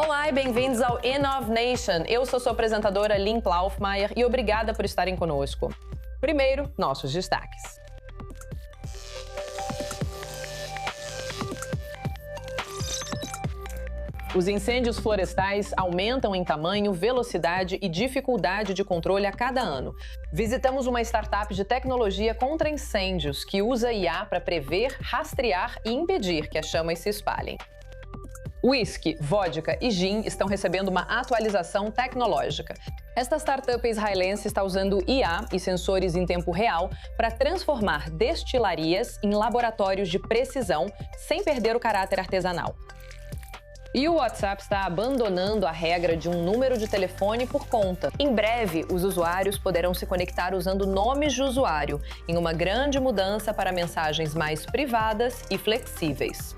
Olá e bem-vindos ao InnovNation. Eu sou sua apresentadora Lynn Plaufmeier e obrigada por estarem conosco. Primeiro, nossos destaques. Os incêndios florestais aumentam em tamanho, velocidade e dificuldade de controle a cada ano. Visitamos uma startup de tecnologia contra incêndios que usa IA para prever, rastrear e impedir que as chamas se espalhem. Whisky, vodka e gin estão recebendo uma atualização tecnológica. Esta startup israelense está usando IA e sensores em tempo real para transformar destilarias em laboratórios de precisão sem perder o caráter artesanal. E o WhatsApp está abandonando a regra de um número de telefone por conta. Em breve, os usuários poderão se conectar usando nomes de usuário, em uma grande mudança para mensagens mais privadas e flexíveis.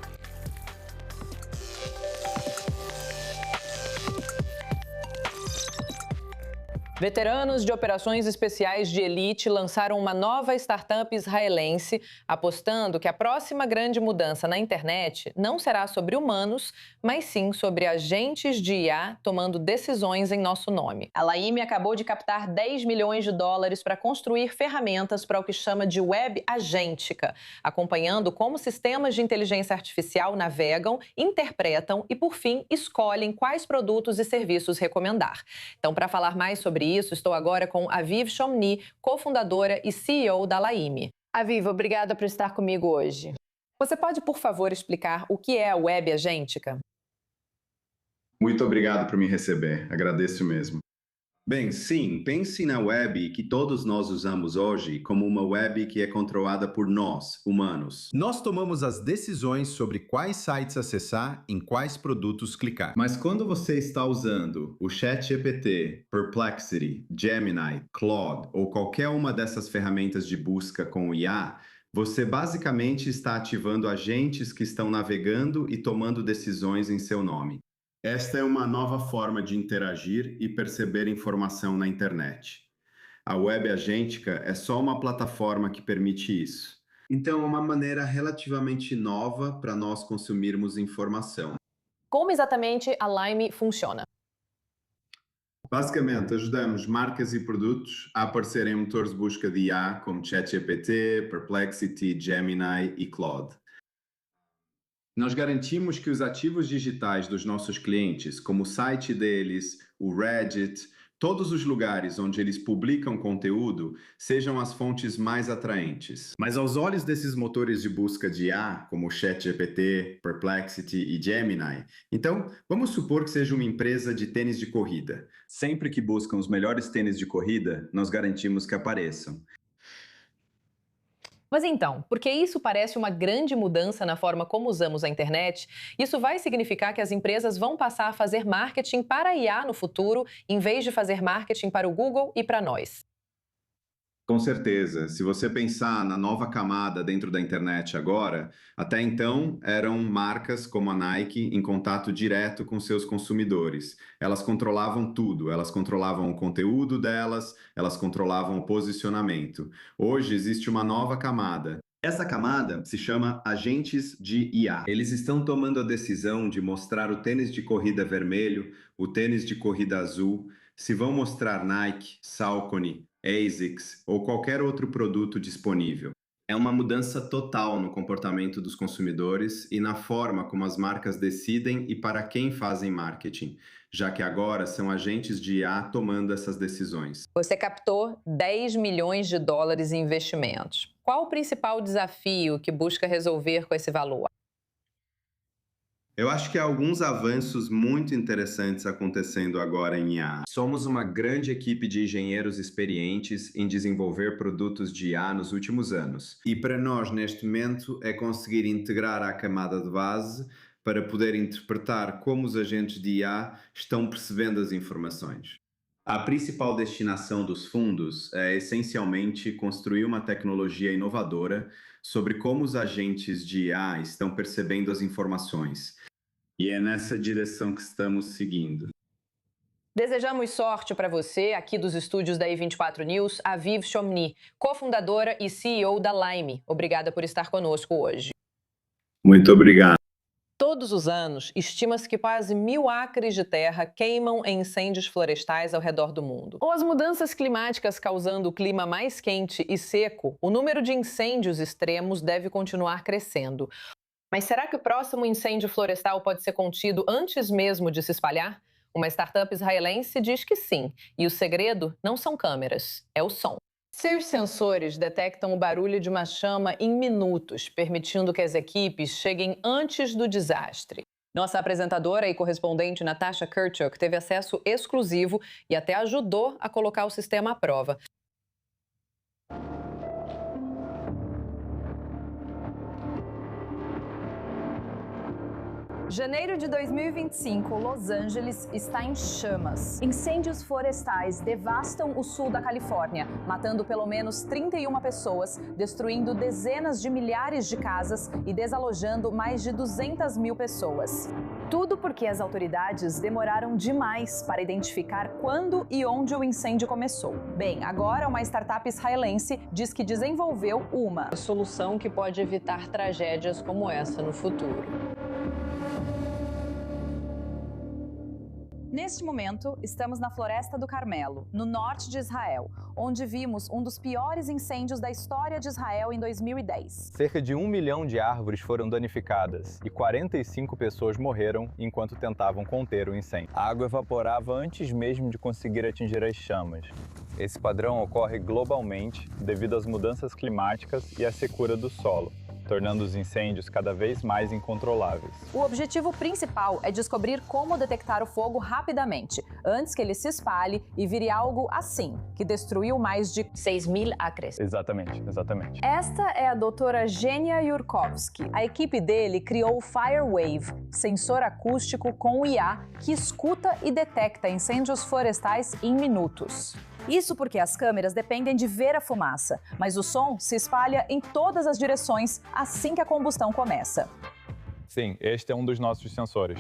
Veteranos de operações especiais de elite lançaram uma nova startup israelense, apostando que a próxima grande mudança na internet não será sobre humanos, mas sim sobre agentes de IA tomando decisões em nosso nome. A Laime acabou de captar 10 milhões de dólares para construir ferramentas para o que chama de web agêntica, acompanhando como sistemas de inteligência artificial navegam, interpretam e, por fim, escolhem quais produtos e serviços recomendar. Então, para falar mais sobre isso, estou agora com Aviv Shomni, cofundadora e CEO da Laime. Aviv, obrigada por estar comigo hoje. Você pode, por favor, explicar o que é a web agêntica? Muito obrigado por me receber, agradeço mesmo. Bem, sim, pense na web que todos nós usamos hoje como uma web que é controlada por nós, humanos. Nós tomamos as decisões sobre quais sites acessar, em quais produtos clicar. Mas quando você está usando o ChatGPT, Perplexity, Gemini, Claude ou qualquer uma dessas ferramentas de busca com IA, você basicamente está ativando agentes que estão navegando e tomando decisões em seu nome. Esta é uma nova forma de interagir e perceber informação na internet. A web agêntica é só uma plataforma que permite isso. Então, é uma maneira relativamente nova para nós consumirmos informação. Como exatamente a Laime funciona? Basicamente, ajudamos marcas e produtos a aparecerem em motores de busca de IA como ChatGPT, Perplexity, Gemini e Claude. Nós garantimos que os ativos digitais dos nossos clientes, como o site deles, o Reddit, todos os lugares onde eles publicam conteúdo, sejam as fontes mais atraentes. Mas aos olhos desses motores de busca de IA, como o ChatGPT, Perplexity e Gemini, então vamos supor que seja uma empresa de tênis de corrida. Sempre que buscam os melhores tênis de corrida, nós garantimos que apareçam. Mas então, porque isso parece uma grande mudança na forma como usamos a internet, isso vai significar que as empresas vão passar a fazer marketing para a IA no futuro, em vez de fazer marketing para o Google e para nós. Com certeza. Se você pensar na nova camada dentro da internet agora, até então eram marcas como a Nike em contato direto com seus consumidores. Elas controlavam tudo, elas controlavam o conteúdo delas, elas controlavam o posicionamento. Hoje existe uma nova camada. Essa camada se chama agentes de IA. Eles estão tomando a decisão de mostrar o tênis de corrida vermelho, o tênis de corrida azul, se vão mostrar Nike, Saucony, ASICS ou qualquer outro produto disponível. É uma mudança total no comportamento dos consumidores e na forma como as marcas decidem e para quem fazem marketing, já que agora são agentes de IA tomando essas decisões. Você captou 10 milhões de dólares em investimentos. Qual o principal desafio que busca resolver com esse valor? Eu acho que há alguns avanços muito interessantes acontecendo agora em IA. Somos uma grande equipe de engenheiros experientes em desenvolver produtos de IA nos últimos anos. E para nós, neste momento, é conseguir integrar a camada de base para poder interpretar como os agentes de IA estão percebendo as informações. A principal destinação dos fundos é essencialmente construir uma tecnologia inovadora sobre como os agentes de IA estão percebendo as informações. E é nessa direção que estamos seguindo. Desejamos sorte para você, aqui dos estúdios da i24 News, Aviv Shomni, cofundadora e CEO da Laime. Obrigada por estar conosco hoje. Muito obrigado. Todos os anos, estima-se que quase 1.000 acres de terra queimam em incêndios florestais ao redor do mundo. Com as mudanças climáticas causando o clima mais quente e seco, o número de incêndios extremos deve continuar crescendo. Mas será que o próximo incêndio florestal pode ser contido antes mesmo de se espalhar? Uma startup israelense diz que sim, e o segredo não são câmeras, é o som. Seus sensores detectam o barulho de uma chama em minutos, permitindo que as equipes cheguem antes do desastre. Nossa apresentadora e correspondente Natasha Kirchhoff teve acesso exclusivo e até ajudou a colocar o sistema à prova. Janeiro de 2025, Los Angeles está em chamas. Incêndios florestais devastam o sul da Califórnia, matando pelo menos 31 pessoas, destruindo dezenas de milhares de casas e desalojando mais de 200 mil pessoas. Tudo porque as autoridades demoraram demais para identificar quando e onde o incêndio começou. Bem, agora uma startup israelense diz que desenvolveu uma solução que pode evitar tragédias como essa no futuro. Neste momento, estamos na Floresta do Carmelo, no norte de Israel, onde vimos um dos piores incêndios da história de Israel em 2010. Cerca de 1 milhão de árvores foram danificadas e 45 pessoas morreram enquanto tentavam conter o incêndio. A água evaporava antes mesmo de conseguir atingir as chamas. Esse padrão ocorre globalmente devido às mudanças climáticas e à secura do solo, tornando os incêndios cada vez mais incontroláveis. O objetivo principal é descobrir como detectar o fogo rapidamente, antes que ele se espalhe e vire algo assim, que destruiu mais de 6.000 acres. Exatamente. Esta é a doutora Genia Yurkovsky. A equipe dele criou o FireWave, sensor acústico com IA que escuta e detecta incêndios florestais em minutos. Isso porque as câmeras dependem de ver a fumaça, mas o som se espalha em todas as direções assim que a combustão começa. Sim, este é um dos nossos sensores.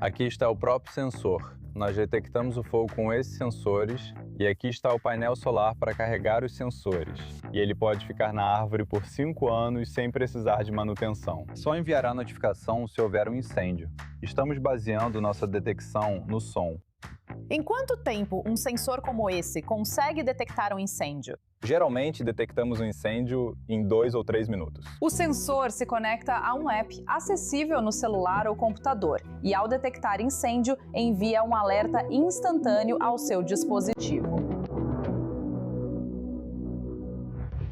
Aqui está o próprio sensor. Nós detectamos o fogo com esses sensores e aqui está o painel solar para carregar os sensores. E ele pode ficar na árvore por 5 anos sem precisar de manutenção. Só enviará notificação se houver um incêndio. Estamos baseando nossa detecção no som. Em quanto tempo um sensor como esse consegue detectar um incêndio? Geralmente, detectamos um incêndio em 2 ou 3 minutos. O sensor se conecta a um app acessível no celular ou computador e, ao detectar incêndio, envia um alerta instantâneo ao seu dispositivo.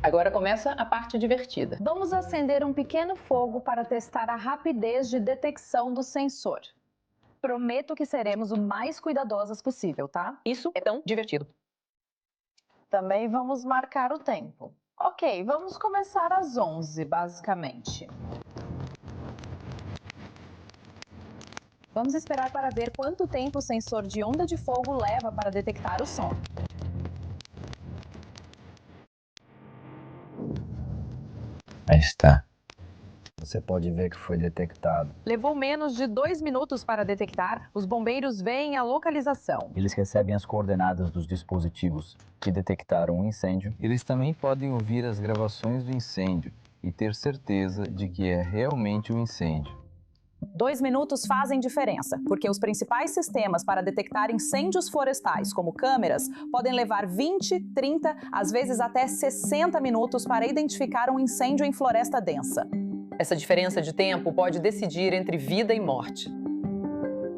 Agora começa a parte divertida. Vamos acender um pequeno fogo para testar a rapidez de detecção do sensor. Prometo que seremos o mais cuidadosas possível, tá? Isso é tão divertido. Também vamos marcar o tempo. Ok, vamos começar às 11, basicamente. Vamos esperar para ver quanto tempo o sensor de onda de fogo leva para detectar o som. Aí está. Você pode ver que foi detectado. Levou menos de 2 minutos para detectar. Os bombeiros veem a localização. Eles recebem as coordenadas dos dispositivos que detectaram o incêndio. Eles também podem ouvir as gravações do incêndio e ter certeza de que é realmente um incêndio. 2 minutos fazem diferença, porque os principais sistemas para detectar incêndios florestais, como câmeras, podem levar 20, 30, às vezes até 60 minutos para identificar um incêndio em floresta densa. Essa diferença de tempo pode decidir entre vida e morte.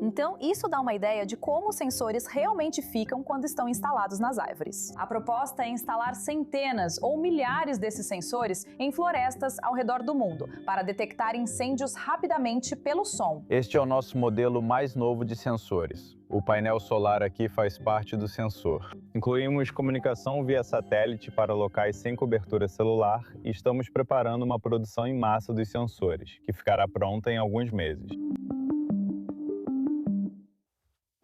Então, isso dá uma ideia de como os sensores realmente ficam quando estão instalados nas árvores. A proposta é instalar centenas ou milhares desses sensores em florestas ao redor do mundo, para detectar incêndios rapidamente pelo som. Este é o nosso modelo mais novo de sensores. O painel solar aqui faz parte do sensor. Incluímos comunicação via satélite para locais sem cobertura celular e estamos preparando uma produção em massa dos sensores, que ficará pronta em alguns meses.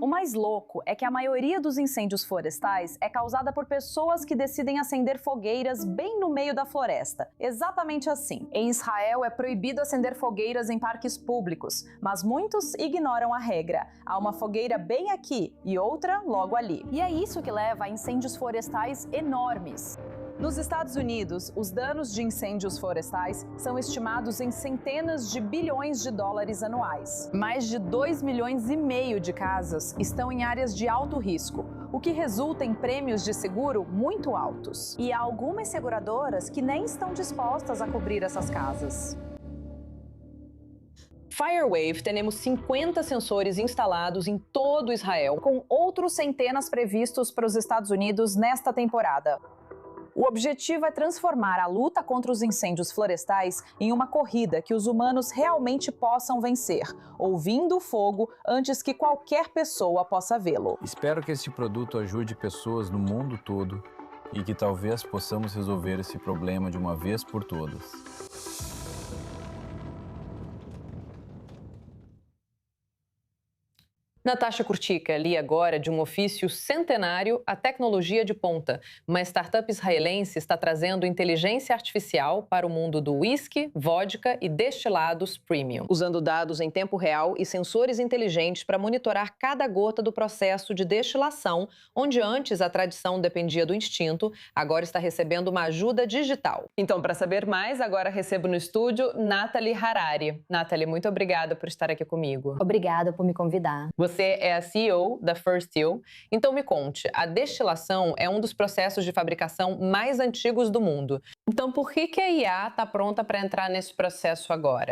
O mais louco é que a maioria dos incêndios florestais é causada por pessoas que decidem acender fogueiras bem no meio da floresta. Exatamente assim. Em Israel é proibido acender fogueiras em parques públicos, mas muitos ignoram a regra. Há uma fogueira bem aqui e outra logo ali. E é isso que leva a incêndios florestais enormes. Nos Estados Unidos, os danos de incêndios florestais são estimados em centenas de bilhões de dólares anuais. Mais de 2,5 milhões de casas estão em áreas de alto risco, o que resulta em prêmios de seguro muito altos. E há algumas seguradoras que nem estão dispostas a cobrir essas casas. Firewave, temos 50 sensores instalados em todo Israel, com outros centenas previstos para os Estados Unidos nesta temporada. O objetivo é transformar a luta contra os incêndios florestais em uma corrida que os humanos realmente possam vencer, ouvindo o fogo antes que qualquer pessoa possa vê-lo. Espero que este produto ajude pessoas no mundo todo e que talvez possamos resolver esse problema de uma vez por todas. Natasha Kurtika li agora de um ofício centenário a tecnologia de ponta. Uma startup israelense está trazendo inteligência artificial para o mundo do whisky, vodka e destilados premium, usando dados em tempo real e sensores inteligentes para monitorar cada gota do processo de destilação, onde antes a tradição dependia do instinto, agora está recebendo uma ajuda digital. Então, para saber mais, agora recebo no estúdio Nathalie Harari. Nathalie, muito obrigada por estar aqui comigo. Obrigada por me convidar. Você é a CEO da First Still. Então me conte, a destilação é um dos processos de fabricação mais antigos do mundo. Então por que a IA está pronta para entrar nesse processo agora?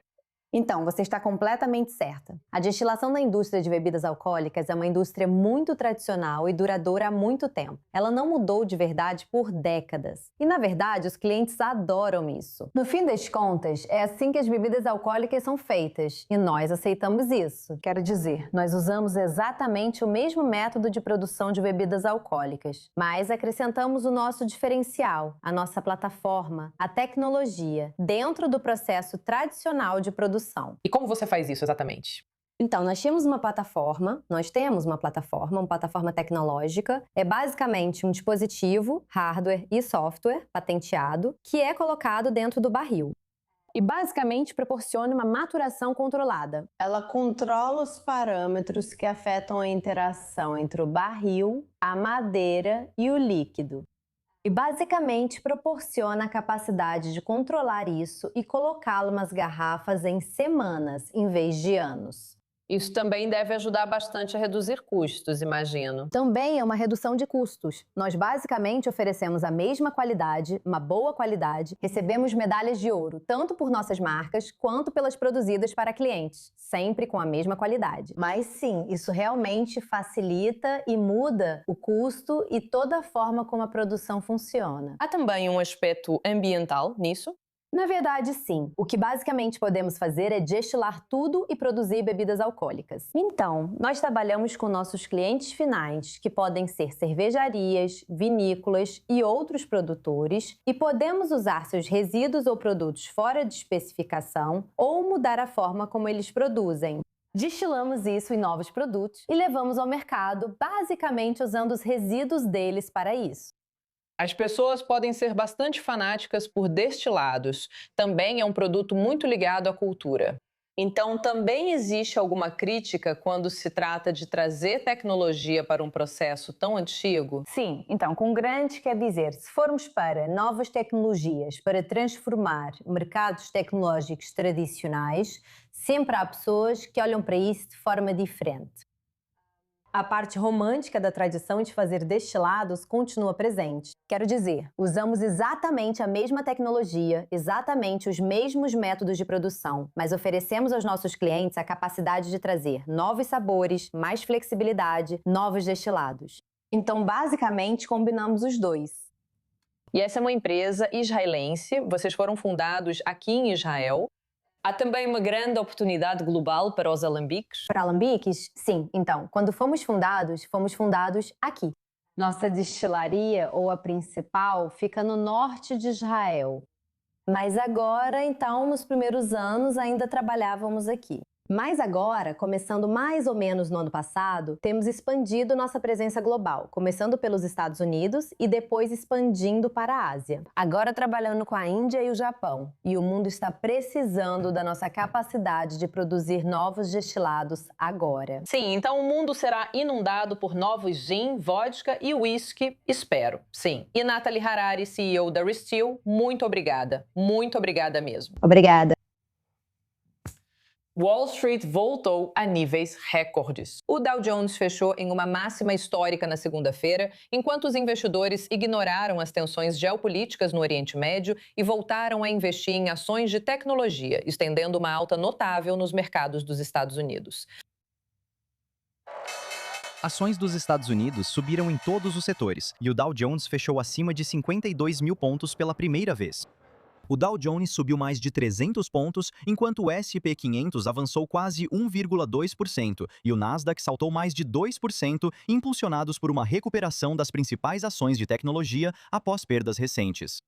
Então, você está completamente certa. A destilação da indústria de bebidas alcoólicas é uma indústria muito tradicional e duradoura há muito tempo. Ela não mudou de verdade por décadas. E, na verdade, os clientes adoram isso. No fim das contas, é assim que as bebidas alcoólicas são feitas. E nós aceitamos isso. Quero dizer, nós usamos exatamente o mesmo método de produção de bebidas alcoólicas. Mas acrescentamos o nosso diferencial, a nossa plataforma, a tecnologia, dentro do processo tradicional de produção. E como você faz isso exatamente? Então, nós temos uma plataforma tecnológica. É basicamente um dispositivo, hardware e software patenteado, que é colocado dentro do barril. E basicamente proporciona uma maturação controlada. Ela controla os parâmetros que afetam a interação entre o barril, a madeira e o líquido. E basicamente proporciona a capacidade de controlar isso e colocá-lo nas garrafas em semanas, em vez de anos. Isso também deve ajudar bastante a reduzir custos, imagino. Também é uma redução de custos. Nós basicamente oferecemos a mesma qualidade, uma boa qualidade, recebemos medalhas de ouro, tanto por nossas marcas quanto pelas produzidas para clientes, sempre com a mesma qualidade. Mas sim, isso realmente facilita e muda o custo e toda a forma como a produção funciona. Há também um aspecto ambiental nisso? Na verdade, sim. O que basicamente podemos fazer é destilar tudo e produzir bebidas alcoólicas. Então, nós trabalhamos com nossos clientes finais, que podem ser cervejarias, vinícolas e outros produtores, e podemos usar seus resíduos ou produtos fora de especificação ou mudar a forma como eles produzem. Destilamos isso em novos produtos e levamos ao mercado, basicamente usando os resíduos deles para isso. As pessoas podem ser bastante fanáticas por destilados. Também é um produto muito ligado à cultura. Então, também existe alguma crítica quando se trata de trazer tecnologia para um processo tão antigo? Sim, então, com grande quer dizer, se formos para novas tecnologias para transformar mercados tecnológicos tradicionais, sempre há pessoas que olham para isso de forma diferente. A parte romântica da tradição de fazer destilados continua presente. Quero dizer, usamos exatamente a mesma tecnologia, exatamente os mesmos métodos de produção, mas oferecemos aos nossos clientes a capacidade de trazer novos sabores, mais flexibilidade, novos destilados. Então, basicamente, combinamos os dois. E essa é uma empresa israelense, vocês foram fundados aqui em Israel. Há também uma grande oportunidade global para os alambiques? Para alambiques, sim. Então, quando fomos fundados aqui. Nossa destilaria, ou a principal, fica no norte de Israel. Mas agora, então, nos primeiros anos, ainda trabalhávamos aqui. Mas agora, começando mais ou menos no ano passado, temos expandido nossa presença global, começando pelos Estados Unidos e depois expandindo para a Ásia. Agora trabalhando com a Índia e o Japão. E o mundo está precisando da nossa capacidade de produzir novos destilados agora. Sim, então o mundo será inundado por novos gin, vodka e whisky, espero. Sim. E Nathalie Harari, CEO da Restill, muito obrigada. Muito obrigada mesmo. Obrigada. Wall Street voltou a níveis recordes. O Dow Jones fechou em uma máxima histórica na segunda-feira, enquanto os investidores ignoraram as tensões geopolíticas no Oriente Médio e voltaram a investir em ações de tecnologia, estendendo uma alta notável nos mercados dos Estados Unidos. Ações dos Estados Unidos subiram em todos os setores e o Dow Jones fechou acima de 52 mil pontos pela primeira vez. O Dow Jones subiu mais de 300 pontos, enquanto o S&P 500 avançou quase 1,2% e o Nasdaq saltou mais de 2%, impulsionados por uma recuperação das principais ações de tecnologia após perdas recentes.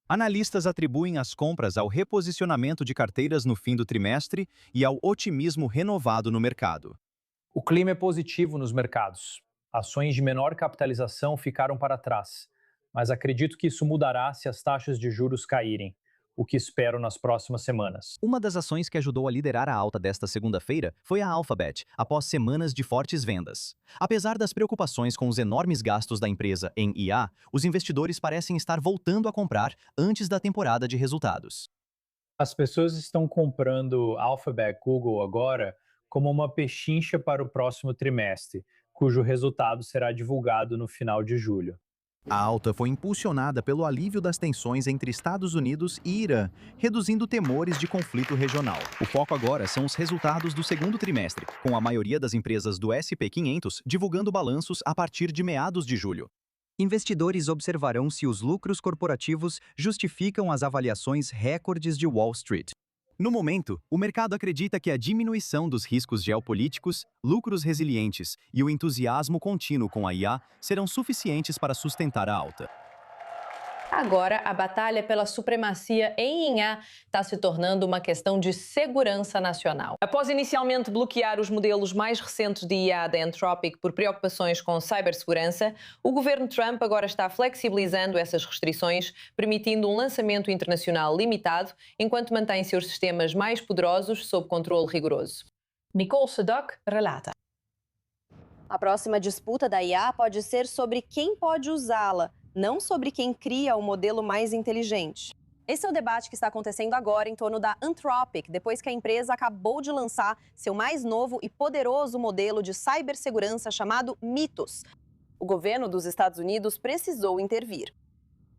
Analistas atribuem as compras ao reposicionamento de carteiras no fim do trimestre e ao otimismo renovado no mercado. O clima é positivo nos mercados. Ações de menor capitalização ficaram para trás, mas acredito que isso mudará se as taxas de juros caírem, o que espero nas próximas semanas. Uma das ações que ajudou a liderar a alta desta segunda-feira foi a Alphabet, após semanas de fortes vendas. Apesar das preocupações com os enormes gastos da empresa em IA, os investidores parecem estar voltando a comprar antes da temporada de resultados. As pessoas estão comprando Alphabet Google agora como uma pechincha para o próximo trimestre, cujo resultado será divulgado no final de julho. A alta foi impulsionada pelo alívio das tensões entre Estados Unidos e Irã, reduzindo temores de conflito regional. O foco agora são os resultados do segundo trimestre, com a maioria das empresas do S&P 500 divulgando balanços a partir de meados de julho. Investidores observarão se os lucros corporativos justificam as avaliações recordes de Wall Street. No momento, o mercado acredita que a diminuição dos riscos geopolíticos, lucros resilientes e o entusiasmo contínuo com a IA serão suficientes para sustentar a alta. Agora, a batalha pela supremacia em IA está se tornando uma questão de segurança nacional. Após inicialmente bloquear os modelos mais recentes de IA da Anthropic por preocupações com cibersegurança, o governo Trump agora está flexibilizando essas restrições, permitindo um lançamento internacional limitado, enquanto mantém seus sistemas mais poderosos sob controle rigoroso. Nicole Sedok relata. A próxima disputa da IA pode ser sobre quem pode usá-la, não sobre quem cria o modelo mais inteligente. Esse é o debate que está acontecendo agora em torno da Anthropic, depois que a empresa acabou de lançar seu mais novo e poderoso modelo de cibersegurança chamado Mythos. O governo dos Estados Unidos precisou intervir.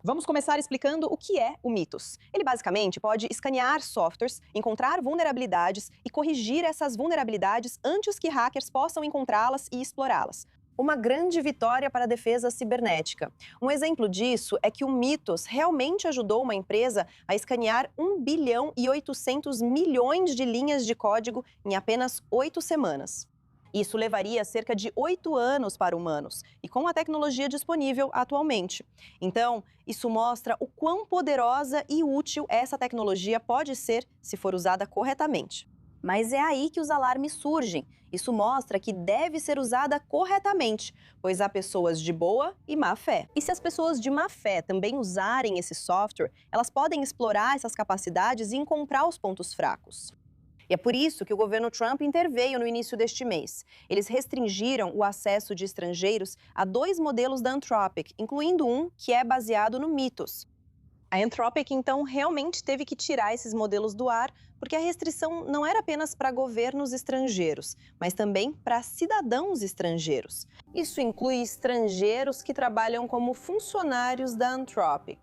Vamos começar explicando o que é o Mythos. Ele basicamente pode escanear softwares, encontrar vulnerabilidades e corrigir essas vulnerabilidades antes que hackers possam encontrá-las e explorá-las. Uma grande vitória para a defesa cibernética. Um exemplo disso é que o Mythos realmente ajudou uma empresa a escanear 1 bilhão e 800 milhões de linhas de código em apenas 8 semanas. Isso levaria cerca de 8 anos para humanos, e com a tecnologia disponível atualmente. Então, isso mostra o quão poderosa e útil essa tecnologia pode ser se for usada corretamente. Mas é aí que os alarmes surgem. Isso mostra que deve ser usada corretamente, pois há pessoas de boa e má fé. E se as pessoas de má fé também usarem esse software, elas podem explorar essas capacidades e encontrar os pontos fracos. E é por isso que o governo Trump interveio no início deste mês. Eles restringiram o acesso de estrangeiros a 2 modelos da Anthropic, incluindo um que é baseado no Mythos. A Anthropic, então, realmente teve que tirar esses modelos do ar, porque a restrição não era apenas para governos estrangeiros, mas também para cidadãos estrangeiros. Isso inclui estrangeiros que trabalham como funcionários da Anthropic.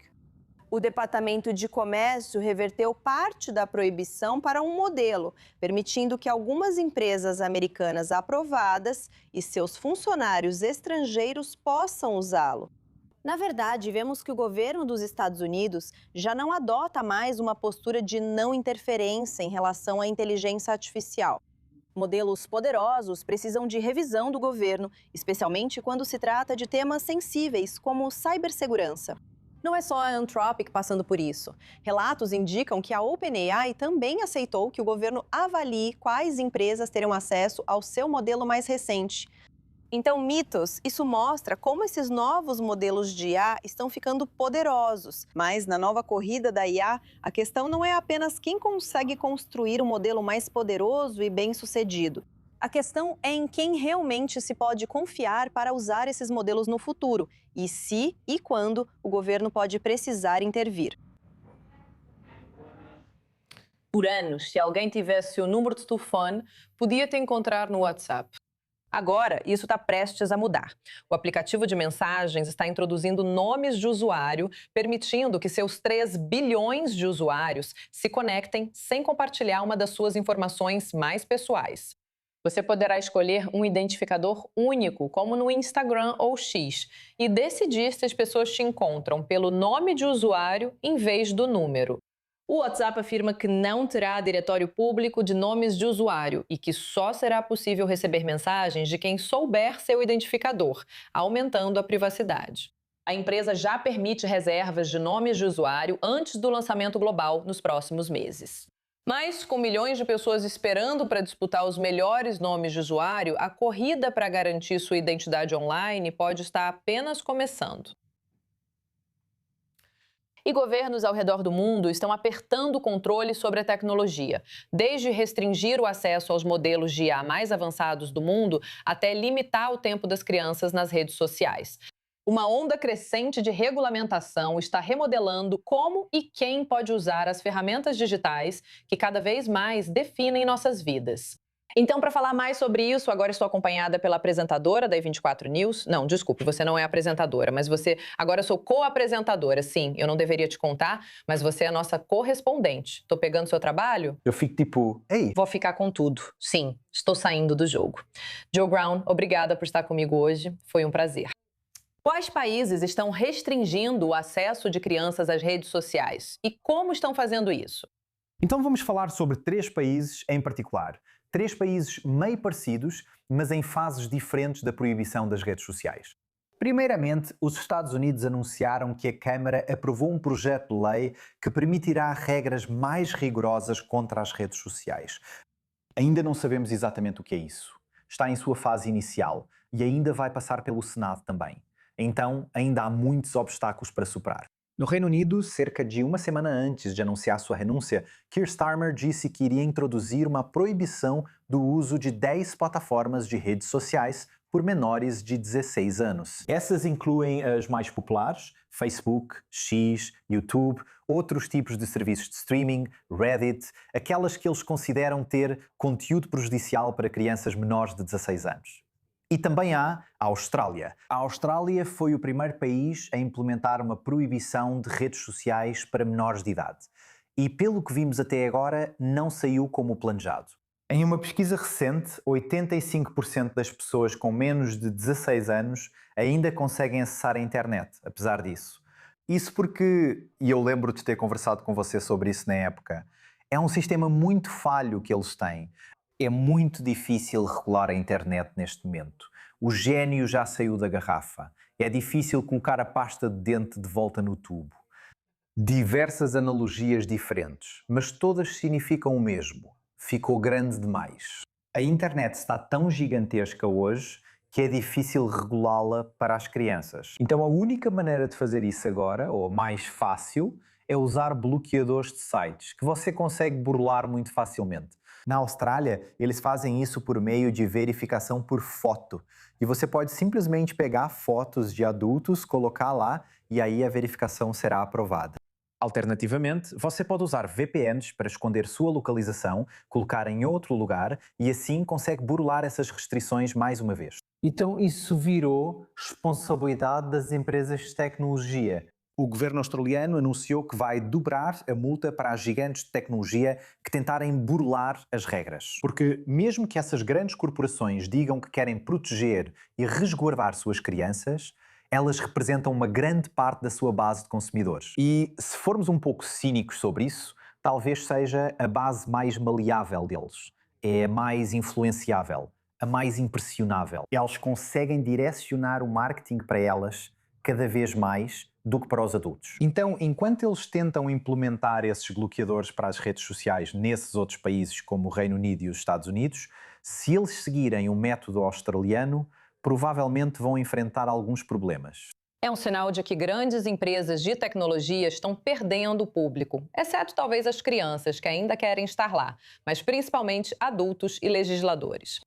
O Departamento de Comércio reverteu parte da proibição para um modelo, permitindo que algumas empresas americanas aprovadas e seus funcionários estrangeiros possam usá-lo. Na verdade, vemos que o governo dos Estados Unidos já não adota mais uma postura de não interferência em relação à inteligência artificial. Modelos poderosos precisam de revisão do governo, especialmente quando se trata de temas sensíveis como cibersegurança. Não é só a Anthropic passando por isso. Relatos indicam que a OpenAI também aceitou que o governo avalie quais empresas terão acesso ao seu modelo mais recente. Então, mitos, isso mostra como esses novos modelos de IA estão ficando poderosos. Mas na nova corrida da IA, a questão não é apenas quem consegue construir um modelo mais poderoso e bem-sucedido. A questão é em quem realmente se pode confiar para usar esses modelos no futuro e se e quando o governo pode precisar intervir. Por anos, se alguém tivesse o número de telefone, podia te encontrar no WhatsApp. Agora, isso está prestes a mudar. O aplicativo de mensagens está introduzindo nomes de usuário, permitindo que seus 3 bilhões de usuários se conectem sem compartilhar uma das suas informações mais pessoais. Você poderá escolher um identificador único, como no Instagram ou X, e decidir se as pessoas te encontram pelo nome de usuário em vez do número. O WhatsApp afirma que não terá diretório público de nomes de usuário e que só será possível receber mensagens de quem souber seu identificador, aumentando a privacidade. A empresa já permite reservas de nomes de usuário antes do lançamento global nos próximos meses. Mas, com milhões de pessoas esperando para disputar os melhores nomes de usuário, a corrida para garantir sua identidade online pode estar apenas começando. E governos ao redor do mundo estão apertando o controle sobre a tecnologia, desde restringir o acesso aos modelos de IA mais avançados do mundo até limitar o tempo das crianças nas redes sociais. Uma onda crescente de regulamentação está remodelando como e quem pode usar as ferramentas digitais que cada vez mais definem nossas vidas. Então, para falar mais sobre isso, agora estou acompanhada pela apresentadora da E24 News. Não, desculpe, você não é apresentadora, mas agora eu sou co-apresentadora. Sim, eu não deveria te contar, mas você é a nossa correspondente. Tô pegando seu trabalho? Eu fico tipo, ei. Vou ficar com tudo. Sim, estou saindo do jogo. Joe Brown, obrigada por estar comigo hoje. Foi um prazer. Quais países estão restringindo o acesso de crianças às redes sociais? E como estão fazendo isso? Então vamos falar sobre 3 países em particular. 3 países meio parecidos, mas em fases diferentes da proibição das redes sociais. Primeiramente, os Estados Unidos anunciaram que a Câmara aprovou um projeto de lei que permitirá regras mais rigorosas contra as redes sociais. Ainda não sabemos exatamente o que é isso. Está em sua fase inicial e ainda vai passar pelo Senado também. Então, ainda há muitos obstáculos para superar. No Reino Unido, cerca de uma semana antes de anunciar sua renúncia, Keir Starmer disse que iria introduzir uma proibição do uso de 10 plataformas de redes sociais por menores de 16 anos. Essas incluem as mais populares, Facebook, X, YouTube, outros tipos de serviços de streaming, Reddit, aquelas que eles consideram ter conteúdo prejudicial para crianças menores de 16 anos. E também há a Austrália. A Austrália foi o primeiro país a implementar uma proibição de redes sociais para menores de idade. E pelo que vimos até agora, não saiu como planejado. Em uma pesquisa recente, 85% das pessoas com menos de 16 anos ainda conseguem acessar a internet, apesar disso. Isso porque, e eu lembro de ter conversado com você sobre isso na época, é um sistema muito falho que eles têm. É muito difícil regular a internet neste momento. O gênio já saiu da garrafa. É difícil colocar a pasta de dente de volta no tubo. Diversas analogias diferentes, mas todas significam o mesmo. Ficou grande demais. A internet está tão gigantesca hoje que é difícil regulá-la para as crianças. Então a única maneira de fazer isso agora, ou mais fácil, é usar bloqueadores de sites, que você consegue burlar muito facilmente. Na Austrália, eles fazem isso por meio de verificação por foto. E você pode simplesmente pegar fotos de adultos, colocar lá e aí a verificação será aprovada. Alternativamente, você pode usar VPNs para esconder sua localização, colocar em outro lugar e assim consegue burlar essas restrições mais uma vez. Então isso virou responsabilidade das empresas de tecnologia. O governo australiano anunciou que vai dobrar a multa para as gigantes de tecnologia que tentarem burlar as regras. Porque mesmo que essas grandes corporações digam que querem proteger e resguardar suas crianças, elas representam uma grande parte da sua base de consumidores. E se formos um pouco cínicos sobre isso, talvez seja a base mais maleável deles. É a mais influenciável, a mais impressionável. Eles conseguem direcionar o marketing para elas cada vez mais do que para os adultos. Então, enquanto eles tentam implementar esses bloqueadores para as redes sociais nesses outros países como o Reino Unido e os Estados Unidos, se eles seguirem o método australiano, provavelmente vão enfrentar alguns problemas. É um sinal de que grandes empresas de tecnologia estão perdendo o público, exceto talvez as crianças que ainda querem estar lá, mas principalmente adultos e legisladores.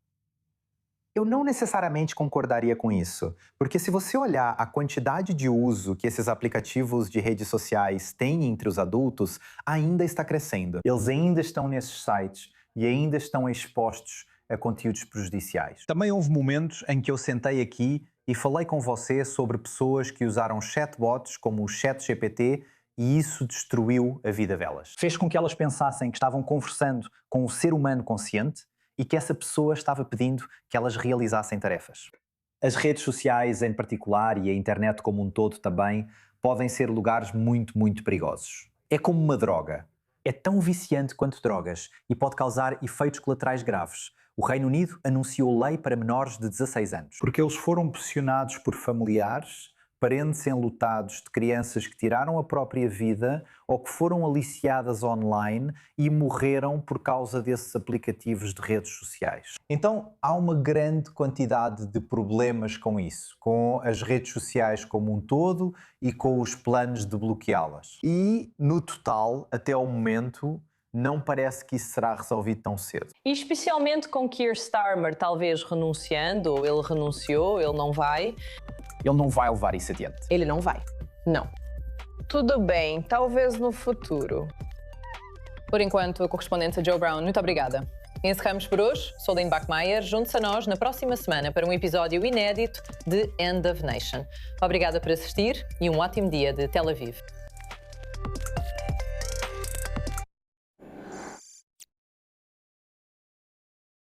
Eu não necessariamente concordaria com isso, porque se você olhar a quantidade de uso que esses aplicativos de redes sociais têm entre os adultos, ainda está crescendo. Eles ainda estão nesses sites e ainda estão expostos a conteúdos prejudiciais. Também houve momentos em que eu sentei aqui e falei com você sobre pessoas que usaram chatbots como o ChatGPT e isso destruiu a vida delas. Fez com que elas pensassem que estavam conversando com um ser humano consciente e que essa pessoa estava pedindo que elas realizassem tarefas. As redes sociais em particular e a internet como um todo também podem ser lugares muito, muito perigosos. É como uma droga. É tão viciante quanto drogas e pode causar efeitos colaterais graves. O Reino Unido anunciou lei para menores de 16 anos. Porque eles foram pressionados por familiares, parentes enlutados de crianças que tiraram a própria vida ou que foram aliciadas online e morreram por causa desses aplicativos de redes sociais. Então, há uma grande quantidade de problemas com isso, com as redes sociais como um todo e com os planos de bloqueá-las. E, no total, até ao momento, não parece que isso será resolvido tão cedo. E especialmente com Keir Starmer talvez renunciando, ou ele renunciou, ele não vai. Ele não vai levar isso adiante. Ele não vai. Não. Tudo bem, talvez no futuro. Por enquanto, a correspondente Joe Brown, muito obrigada. Encerramos por hoje. Sou Lynn Bachmeier. Junte-se a nós na próxima semana para um episódio inédito de End of Nation. Obrigada por assistir e um ótimo dia de Tel Aviv.